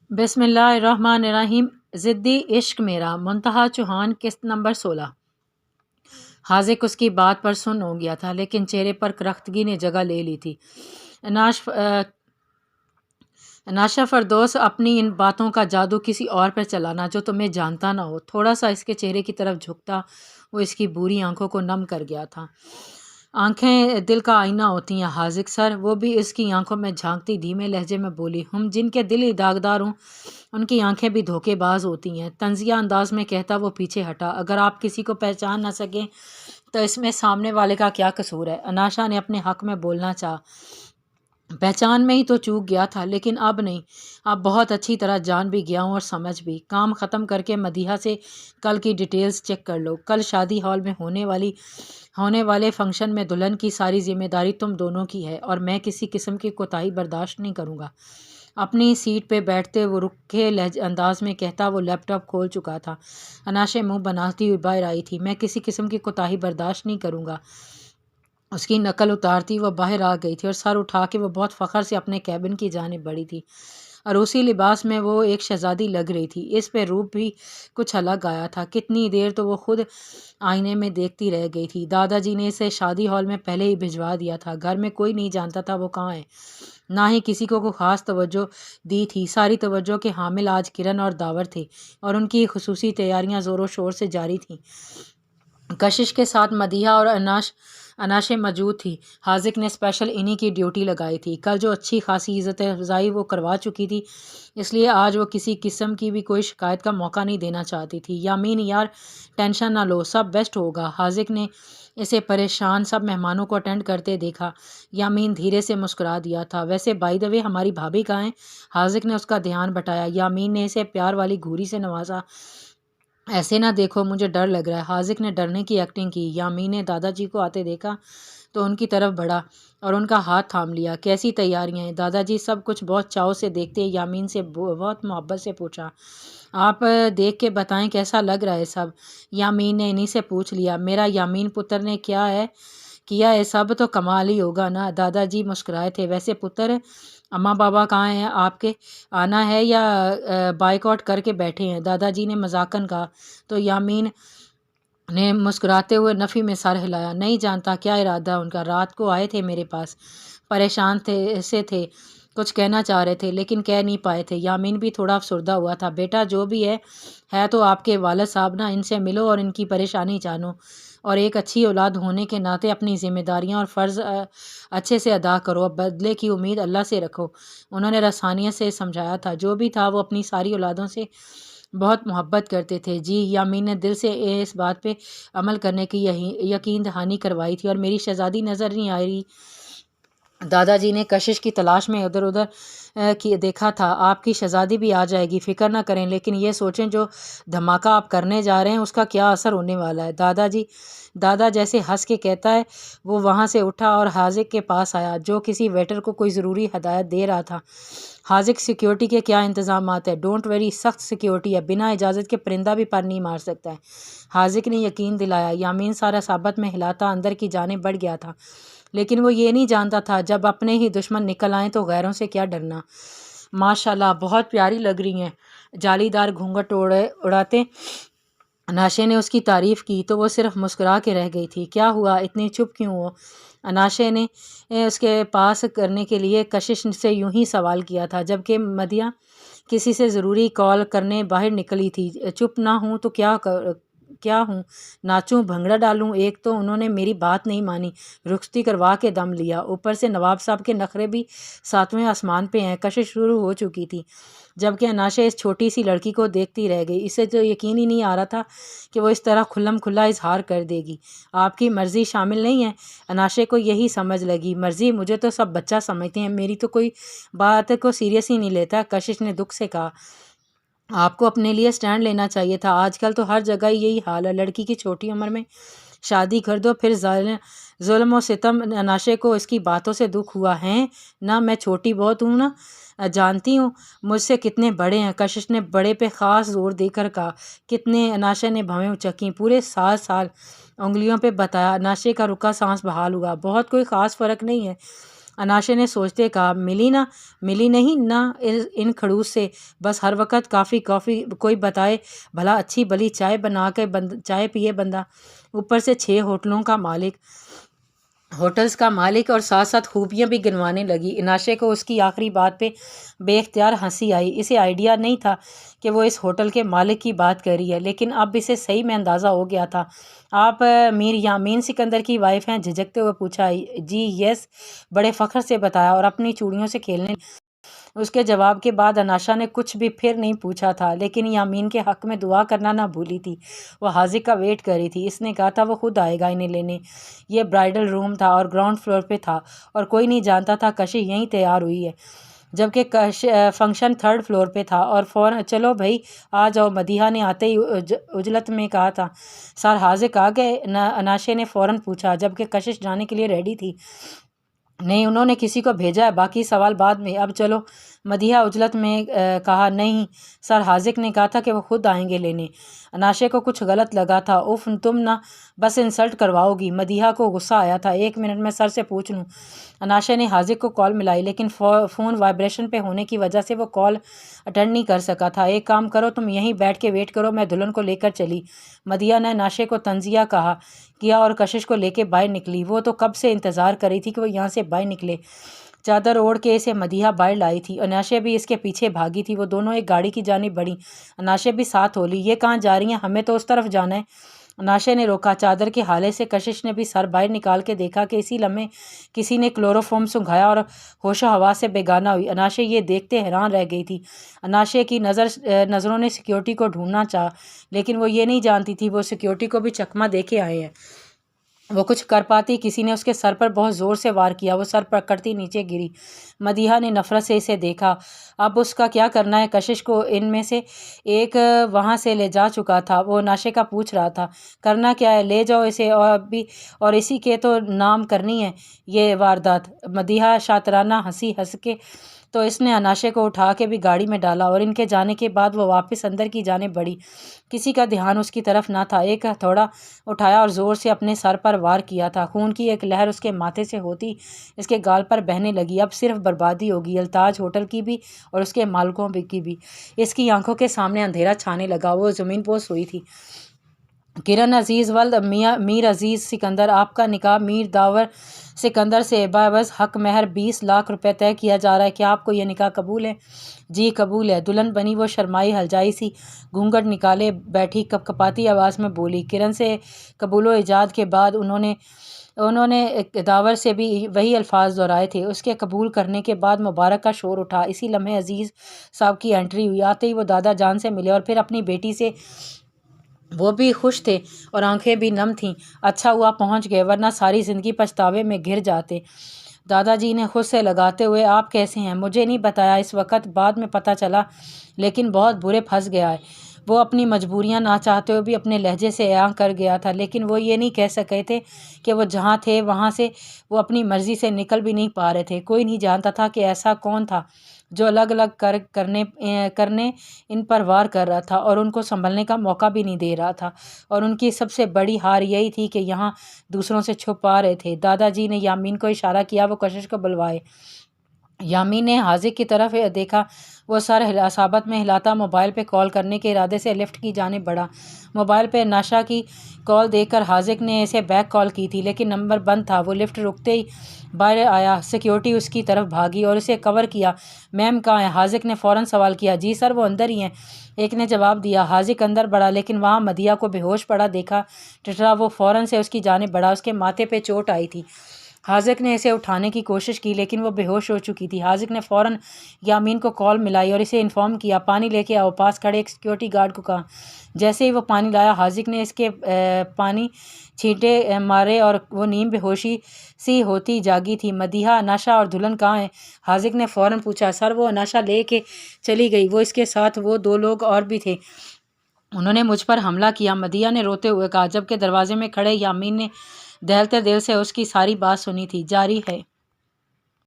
بسم اللہ الرحمن الرحیم۔ ضدی عشق میرا، منتہا چوہان، قسط نمبر 16۔ حاذق اس کی بات پر سن ہو گیا تھا، لیکن چہرے پر کرختگی نے جگہ لے لی تھی۔ اناشا فردوس، اپنی ان باتوں کا جادو کسی اور پر چلانا جو تمہیں جانتا نہ ہو۔ تھوڑا سا اس کے چہرے کی طرف جھکتا وہ اس کی بری آنکھوں کو نم کر گیا تھا۔ آنکھیں دل کا آئینہ ہوتی ہیں حاذق سر، وہ بھی اس کی آنکھوں میں جھانکتی دھیمے لہجے میں بولی۔ جن کے دل ہی داغدار ہوں ان کی آنکھیں بھی دھوکے باز ہوتی ہیں۔ طنزیہ انداز میں کہتا وہ پیچھے ہٹا۔ اگر آپ کسی کو پہچان نہ سکیں تو اس میں سامنے والے کا کیا قصور ہے؟ اناشا نے اپنے حق میں بولنا چاہا۔ پہچان میں ہی تو چوک گیا تھا، لیکن اب نہیں، اب بہت اچھی طرح جان بھی گیا ہوں اور سمجھ بھی۔ کام ختم کر کے مدیحہ سے کل کی ڈیٹیلز چیک کر لو۔ کل شادی ہال میں ہونے والے فنکشن میں دلہن کی ساری ذمہ داری تم دونوں کی ہے، اور میں کسی قسم کی کوتاہی برداشت نہیں کروں گا۔ اپنی سیٹ پہ بیٹھتے وہ رکھے انداز میں کہتا وہ لیپ ٹاپ کھول چکا تھا۔ اناشا منہ بناتی ہوئی باہر آئی تھی۔ میں کسی قسم کی کوتاہی برداشت نہیں کروں گا۔ اس کی نقل اتارتی وہ باہر آ گئی تھی اور سر اٹھا کے وہ بہت فخر سے اپنے کیبن کی جانب بڑھی تھی۔ عروسی لباس میں وہ ایک شہزادی لگ رہی تھی۔ اس پہ روپ بھی کچھ الگ آیا تھا۔ کتنی دیر تو وہ خود آئینے میں دیکھتی رہ گئی تھی۔ دادا جی نے اسے شادی ہال میں پہلے ہی بھجوا دیا تھا۔ گھر میں کوئی نہیں جانتا تھا وہ کہاں ہے، نہ ہی کسی کو کوئی خاص توجہ دی تھی۔ ساری توجہ کے حامل آج کرن اور داور تھے، اور ان کی خصوصی تیاریاں زور و شور سے جاری تھیں۔ کشش کے ساتھ مدیحہ اور اناشا موجود تھی۔ حاذق نے اسپیشل انہی کی ڈیوٹی لگائی تھی۔ کل جو اچھی خاصی عزت افزائی وہ کروا چکی تھی، اس لیے آج وہ کسی قسم کی بھی کوئی شکایت کا موقع نہیں دینا چاہتی تھی۔ یامین یار ٹینشن نہ لو، سب بیسٹ ہوگا۔ حاذق نے اسے پریشان سب مہمانوں کو اٹینڈ کرتے دیکھا۔ یامین دھیرے سے مسکرا دیا تھا۔ ویسے بائی دی وے ہماری بھابھی کہاں ہیں؟ حاذق نے اس کا دھیان بٹایا۔ یامین نے اسے پیار والی گھوری سے نوازا۔ ایسے نہ دیکھو، مجھے ڈر لگ رہا ہے۔ حاذق نے ڈرنے کی ایکٹنگ کی۔ یامین نے دادا جی کو آتے دیکھا تو ان کی طرف بڑھا اور ان کا ہاتھ تھام لیا۔ کیسی تیاریاں ہیں؟ دادا جی سب کچھ بہت چاؤ سے دیکھتے یامین سے بہت محبت سے پوچھا۔ آپ دیکھ کے بتائیں کیسا لگ رہا ہے سب؟ یامین نے انہی سے پوچھ لیا۔ میرا یامین پتر نے کیا ہے سب تو کمال ہی ہوگا نا؟ دادا جی مسکرائے تھے۔ ویسے پتر، اماں بابا کہاں ہیں؟ آپ کے آنا ہے یا بائیک آؤٹ کر کے بیٹھے ہیں؟ دادا جی نے مذاقاً کہا تو یامین نے مسکراتے ہوئے نفی میں سر ہلایا۔ نہیں جانتا کیا ارادہ ان کا۔ رات کو آئے تھے میرے پاس، پریشان تھے، کچھ کہنا چاہ رہے تھے لیکن کہہ نہیں پائے تھے۔ یامین بھی تھوڑا افسردہ ہوا تھا۔ بیٹا جو بھی ہے تو آپ کے والد صاحب نا، ان سے ملو اور ان کی پریشانی جانو، اور ایک اچھی اولاد ہونے کے ناطے اپنی ذمہ داریاں اور فرض اچھے سے ادا کرو، بدلے کی امید اللہ سے رکھو۔ انہوں نے رسانیت سے سمجھایا تھا۔ جو بھی تھا وہ اپنی ساری اولادوں سے بہت محبت کرتے تھے۔ جی، یامین نے دل سے اس بات پہ عمل کرنے کی یقین دہانی کروائی تھی۔ اور میری شہزادی نظر نہیں آ رہی؟ دادا جی نے کشش کی تلاش میں ادھر ادھر دیکھا تھا۔ آپ کی شہزادی بھی آ جائے گی، فکر نہ کریں، لیکن یہ سوچیں جو دھماکہ آپ کرنے جا رہے ہیں اس کا کیا اثر ہونے والا ہے۔ دادا جیسے ہنس کے کہتا ہے۔ وہ وہاں سے اٹھا اور حاذق کے پاس آیا جو کسی ویٹر کو کوئی ضروری ہدایت دے رہا تھا۔ حاذق سیکیورٹی کے کیا انتظامات ہیں؟ ڈونٹ ویری، سخت سیکیورٹی ہے، بنا اجازت کے پرندہ بھی پر نہیں مار سکتا ہے، حاذق نے یقین دلایا۔ یامین سارا ثابت میں ہلاتا اندر کی جانب بڑھ گیا تھا، لیکن وہ یہ نہیں جانتا تھا جب اپنے ہی دشمن نکل آئیں تو غیروں سے کیا ڈرنا۔ ماشاءاللہ بہت پیاری لگ رہی ہیں، جالی دار گھونگھٹ اڑاتے اناشا نے اس کی تعریف کی تو وہ صرف مسکرا کے رہ گئی تھی۔ کیا ہوا، اتنی چپ کیوں ہو؟ اناشا نے اس کے پاس کرنے کے لیے کشش سے یوں ہی سوال کیا تھا جبکہ مدیحہ کسی سے ضروری کال کرنے باہر نکلی تھی۔ چپ نہ ہوں تو کیا ہوں، ناچوں، بھنگڑا ڈالوں؟ ایک تو انہوں نے میری بات نہیں مانی، رخصتی کروا کے دم لیا، اوپر سے نواب صاحب کے نخرے بھی 7ویں آسمان پہ ہیں۔ کشش شروع ہو چکی تھی جبکہ اناشا اس چھوٹی سی لڑکی کو دیکھتی رہ گئی۔ اسے تو یقین ہی نہیں آ رہا تھا کہ وہ اس طرح کھلم کھلا اظہار کر دے گی۔ آپ کی مرضی شامل نہیں ہے؟ اناشا کو یہی سمجھ لگی۔ مرضی؟ مجھے تو سب بچہ سمجھتے ہیں، میری تو کوئی بات کو سیریس ہی نہیں لیتا۔ کشش نے دکھ سے کہا۔ آپ کو اپنے لیے سٹینڈ لینا چاہیے تھا، آج کل تو ہر جگہ یہی حال ہے، لڑکی کی چھوٹی عمر میں شادی کر دو پھر ظلم و ستم۔ اناشا کو اس کی باتوں سے دکھ ہوا۔ ہیں نا، میں چھوٹی بہت ہوں نا، جانتی ہوں مجھ سے کتنے بڑے ہیں۔ کشش نے بڑے پہ خاص زور دے کر کہا۔ کتنے؟ اناشا نے بھویں اچکیں۔ پورے 7 سال، انگلیوں پہ بتایا۔ اناشا کا رکا سانس بحال ہوا۔ بہت کوئی خاص فرق نہیں ہے، اناشے نے سوچتے کہا، ملی نہیں نا ان کھڑوس سے، بس ہر وقت کافی کوئی بتائے بھلا اچھی بلی چائے بنا کے چائے پیے بندہ، اوپر سے 6 ہوٹلز کا مالک اور ساتھ ساتھ خوبیاں بھی گنوانے لگی۔ اناشے کو اس کی آخری بات پہ بے اختیار ہنسی آئی۔ اسے آئیڈیا نہیں تھا کہ وہ اس ہوٹل کے مالک کی بات کر رہی ہے، لیکن اب اسے صحیح میں اندازہ ہو گیا تھا۔ آپ میر یامین سکندر کی وائف ہیں؟ جھجکتے ہوئے پوچھا۔ جی یس، بڑے فخر سے بتایا اور اپنی چوڑیوں سے کھیلنے۔ اس کے جواب کے بعد اناشا نے کچھ بھی پھر نہیں پوچھا تھا، لیکن یامین کے حق میں دعا کرنا نہ بھولی تھی۔ وہ حاذق کا ویٹ کر رہی تھی۔ اس نے کہا تھا وہ خود آئے گا انہیں لینے۔ یہ برائڈل روم تھا اور گراؤنڈ فلور پہ تھا اور کوئی نہیں جانتا تھا کشش یہیں تیار ہوئی ہے، جبکہ فنکشن 3rd فلور پہ تھا۔ اور فوراً چلو بھائی آ جاؤ، مدیحہ نے آتے ہی عجلت میں کہا تھا۔ سر حاذق آ گئے؟ اناشے نے فوراً پوچھا، جبکہ کشش جانے کے لیے ریڈی تھی۔ نہیں، انہوں نے کسی کو بھیجا ہے، باقی سوال بعد میں، اب چلو۔ مدیحہ عجلت میں کہا، نہیں، سر حاذق نے کہا تھا کہ وہ خود آئیں گے لینے۔ اناشے کو کچھ غلط لگا تھا۔ اف، تم نہ بس انسلٹ کرواؤ گی۔ مدیحہ کو غصہ آیا تھا۔ 1 منٹ میں سر سے پوچھ لوں۔ اناشے نے حاذق کو کال ملائی، لیکن فون وائبریشن پہ ہونے کی وجہ سے وہ کال اٹینڈ نہیں کر سکا تھا۔ ایک کام کرو، تم یہیں بیٹھ کے ویٹ کرو، میں دلہن کو لے کر چلی۔ مدیحہ نے اناشے کو تنزیہ کیا اور کشش کو لے کے باہر نکلی۔ وہ تو کب سے انتظار کر رہی تھی کہ وہ یہاں سے باہر نکلے۔ چادر اوڑھ کے اسے مدیحہ باہر لائی تھی۔ اناشے بھی اس کے پیچھے بھاگی تھی۔ وہ دونوں ایک گاڑی کی جانب بڑھیں۔ اناشے بھی ساتھ ہو لی۔ یہ کہاں جا رہی ہیں؟ ہمیں تو اس طرف جانا ہے۔ اناشے نے روکا۔ چادر کے حالے سے کشش نے بھی سر باہر نکال کے دیکھا کہ اسی لمحے کسی نے کلوروفارم سونگھایا اور ہوش و حواس سے بیگانہ ہوئی۔ اناشے یہ دیکھتے حیران رہ گئی تھی۔ اناشے کی نظروں نے سیکیورٹی کو ڈھونڈنا چاہا، لیکن وہ یہ نہیں جانتی تھی وہ سیکیورٹی کو بھی چکمہ دے کے آئے ہیں۔ وہ کچھ کر پاتی، کسی نے اس کے سر پر بہت زور سے وار کیا۔ وہ سر پکڑتی نیچے گری۔ مدیحہ نے نفرت سے اسے دیکھا۔ اب اس کا کیا کرنا ہے؟ کشش کو ان میں سے ایک وہاں سے لے جا چکا تھا۔ وہ اناشے کا پوچھ رہا تھا، کرنا کیا ہے؟ لے جاؤ اسے، اور اسی کے تو نام کرنی ہے یہ واردات۔ مدیحہ شاطرانہ ہنس کے تو اس نے اناشے کو اٹھا کے بھی گاڑی میں ڈالا اور ان کے جانے کے بعد وہ واپس اندر کی جانب بڑھی۔ کسی کا دھیان اس کی طرف نہ تھا۔ ایک ہتھوڑا اٹھایا اور زور سے اپنے سر پر وار کیا تھا۔ خون کی ایک لہر اس کے ماتھے سے ہوتی اس کے گال پر بہنے لگی۔ اب صرف بربادی ہوگی، التاج ہوٹل کی بھی اور اس کے مالکوں کی بھی۔ اس کی آنکھوں کے سامنے اندھیرا چھانے لگا۔ وہ زمین پوش ہوئی تھی۔ کرن عزیز ولد میر عزیز سکندر، آپ کا نکاح میر داور سکندر سے بعوض حق مہر 20 لاکھ روپے طے کیا جا رہا ہے۔ کیا آپ کو یہ نکاح قبول ہے؟ جی قبول ہے۔ دلہن بنی وہ شرمائی ہلجائی سی گھونگھٹ نکالے بیٹھی کپکپاتی آواز میں بولی۔ کرن سے قبول و ایجاب کے بعد انہوں نے داور سے بھی وہی الفاظ دہرائے تھے۔ اس کے قبول کرنے کے بعد مبارک کا شور اٹھا۔ اسی لمحے عزیز صاحب کی انٹری ہوئی۔ آتے ہی وہ دادا جان سے ملے اور پھر اپنی بیٹی سے۔ وہ بھی خوش تھے اور آنکھیں بھی نم تھیں۔ اچھا ہوا پہنچ گئے، ورنہ ساری زندگی پچھتاوے میں گھر جاتے۔ دادا جی نے خود سے لگاتے ہوئے، آپ کیسے ہیں؟ مجھے نہیں بتایا اس وقت، بعد میں پتہ چلا، لیکن بہت برے پھنس گیا ہے۔ وہ اپنی مجبوریاں نہ چاہتے ہوئے بھی اپنے لہجے سے عیاں کر گیا تھا، لیکن وہ یہ نہیں کہہ سکے تھے کہ وہ جہاں تھے وہاں سے وہ اپنی مرضی سے نکل بھی نہیں پا رہے تھے۔ کوئی نہیں جانتا تھا کہ ایسا کون تھا جو الگ الگ کرنے ان پر وار کر رہا تھا اور ان کو سنبھلنے کا موقع بھی نہیں دے رہا تھا، اور ان کی سب سے بڑی ہار یہی تھی کہ یہاں دوسروں سے چھپا رہے تھے۔ دادا جی نے یامین کو اشارہ کیا وہ کشش کو بلوائے۔ یامین نے حاذق کی طرف دیکھا۔ وہ سر اصابت میں ہلاتا موبائل پہ کال کرنے کے ارادے سے لفٹ کی جانب بڑھا۔ موبائل پہ ناشا کی کال دیکھ کر حاذق نے اسے بیک کال کی تھی، لیکن نمبر بند تھا۔ وہ لفٹ رکتے ہی باہر آیا۔ سیکیورٹی اس کی طرف بھاگی اور اسے کور کیا۔ میم کہاں ہیں؟ حاذق نے فوراً سوال کیا۔ جی سر، وہ اندر ہی ہیں، ایک نے جواب دیا۔ حاذق اندر بڑھا، لیکن وہاں مدیحہ کو بے ہوش پڑا دیکھا ٹٹرا۔ وہ فوراً سے اس کی جانب بڑھا۔ اس کے ماتھے پہ چوٹ آئی تھی۔ حاذق نے اسے اٹھانے کی کوشش کی، لیکن وہ بے ہوش ہو چکی تھی۔ حاذق نے فوراً یامین کو کال ملائی اور اسے انفارم کیا، پانی لے کے آؤ۔ پاس کھڑے ایک سیکیورٹی گارڈ کو کہا۔ جیسے ہی وہ پانی لایا، حاذق نے اس کے پانی چھینٹے مارے اور وہ نیم بے ہوشی سی ہوتی جاگی تھی۔ مدیحہ، اناشا اور دلہن کہاں ہیں؟ حاذق نے فوراً پوچھا۔ سر، وہ اناشا لے کے چلی گئی، وہ اس کے ساتھ وہ 2 لوگ اور بھی تھے، انہوں نے مجھ پر حملہ کیا، مدیحہ نے روتے ہوئے کہا، جبکہ دروازے میں کھڑے یامین نے دہلتے دل سے اس کی ساری بات سنی تھی۔ جاری ہے۔